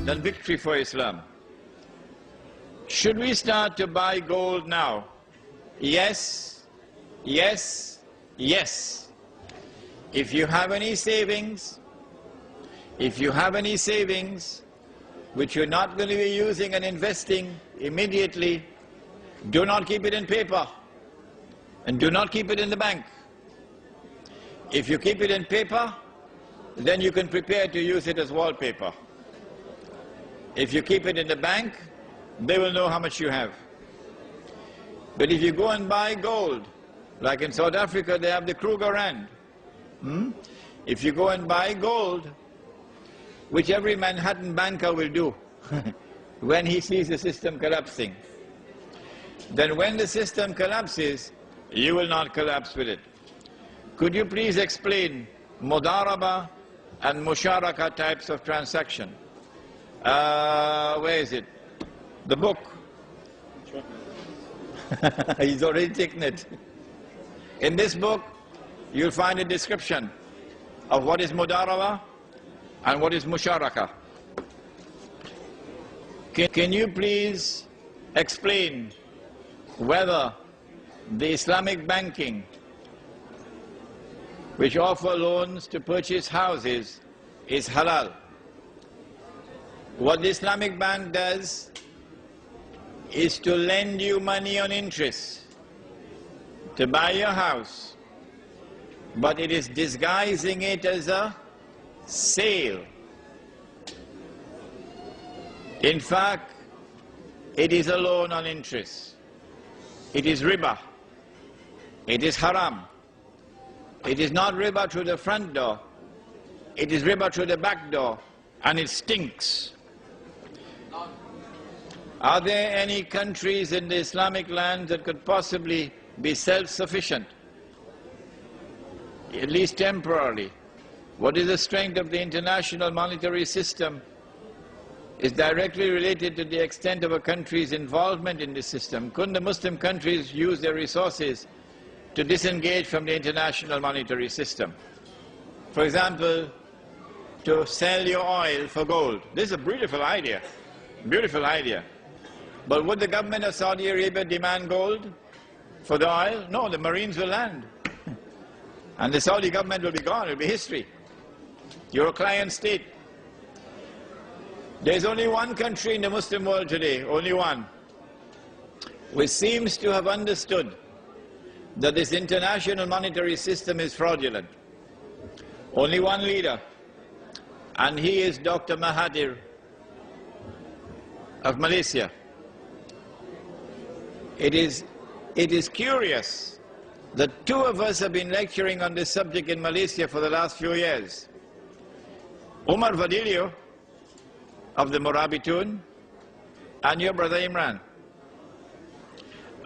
than victory for Islam. Should we start to buy gold now? Yes, yes, yes. If you have any savings, which you're not going to be using and investing immediately, do not keep it in paper and do not keep it in the bank. If you keep it in paper, then you can prepare to use it as wallpaper. If you keep it in the bank, they will know how much you have. But if you go and buy gold, like in South Africa they have the Kruger Rand. If you go and buy gold, which every Manhattan banker will do when he sees the system collapsing, then when the system collapses, you will not collapse with it. Could you please explain mudaraba and musharaka types of transaction? Where is it? The book. He's already taken it. In this book, you'll find a description of what is mudaraba and what is musharaka. Can you please explain whether the Islamic banking, which offer loans to purchase houses, is halal? What the Islamic bank does is to lend you money on interest to buy your house, but it is disguising it as a sale. In fact, it is a loan on interest. It is riba. It is haram. It is not riba through the front door. It is riba through the back door, and it stinks. Are there any countries in the Islamic land that could possibly be self-sufficient, at least temporarily? What is the strength of the international monetary system is directly related to the extent of a country's involvement in the system. Couldn't the Muslim countries use their resources to disengage from the international monetary system? For example, to sell your oil for gold. This is a beautiful idea, beautiful idea. But would the government of Saudi Arabia demand gold for the oil? No, the Marines will land. And the Saudi government will be gone, it will be history. You're a client state. There's only one country in the Muslim world today, only one, which seems to have understood that this international monetary system is fraudulent. Only one leader, and he is Dr. Mahathir of Malaysia. It is curious that two of us have been lecturing on this subject in Malaysia for the last few years. Umar Vadilio of the Morabitun and your brother Imran.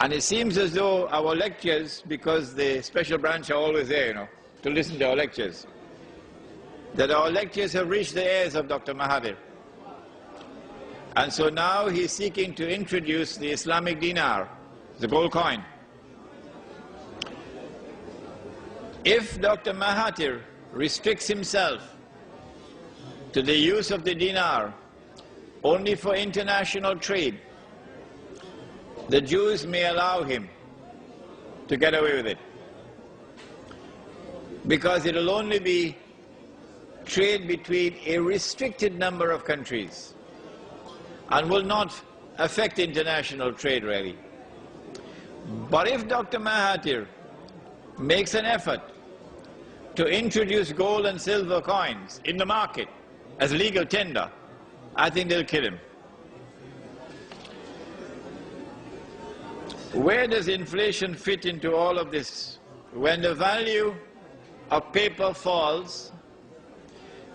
And it seems as though our lectures, because the special branch are always there, to listen to our lectures, that our lectures have reached the ears of Dr. Mahathir. And so now he's seeking to introduce the Islamic dinar, the gold coin. If Dr. Mahathir restricts himself to the use of the dinar only for international trade, the Jews may allow him to get away with it, because it will only be trade between a restricted number of countries and will not affect international trade really. But if Dr. Mahathir makes an effort to introduce gold and silver coins in the market as legal tender, I think they'll kill him. Where does inflation fit into all of this? When the value of paper falls,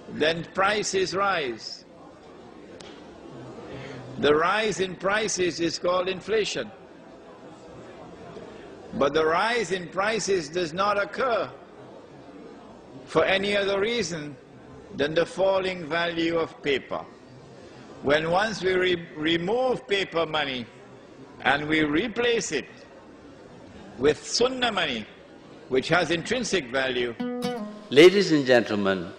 then prices rise. The rise in prices is called inflation. But the rise in prices does not occur for any other reason than the falling value of paper. When once we remove paper money and we replace it with sunnah money, which has intrinsic value. Ladies and gentlemen,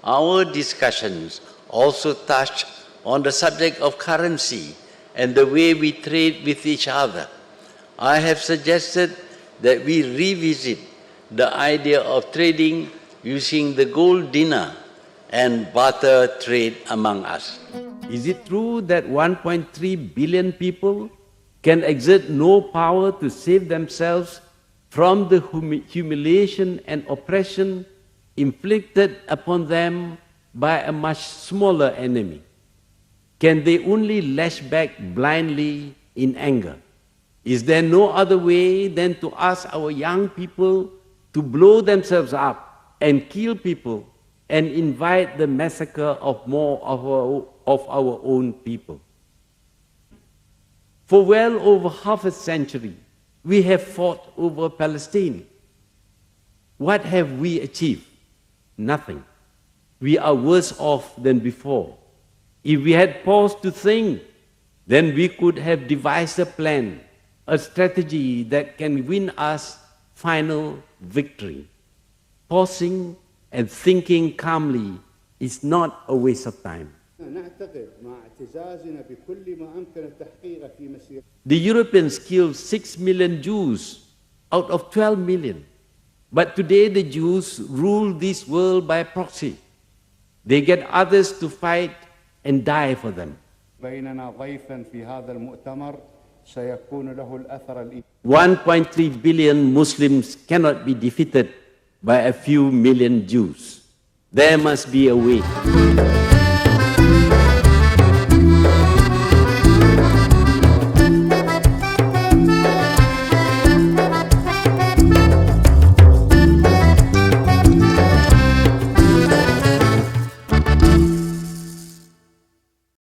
our discussions also touch on the subject of currency and the way we trade with each other, I have suggested that we revisit the idea of trading using the gold dinar and barter trade among us. Is it true that 1.3 billion people can exert no power to save themselves from the humiliation and oppression inflicted upon them by a much smaller enemy? Can they only lash back blindly in anger? Is there no other way than to ask our young people to blow themselves up and kill people and invite the massacre of more of our own people? For well over half a century, we have fought over Palestine. What have we achieved? Nothing. We are worse off than before. If we had paused to think, then we could have devised a plan, a strategy that can win us final victory. Pausing and thinking calmly is not a waste of time. The Europeans killed 6 million Jews out of 12 million. But today the Jews rule this world by proxy. They get others to fight and die for them. 1.3 billion Muslims cannot be defeated by a few million Jews. There must be a way.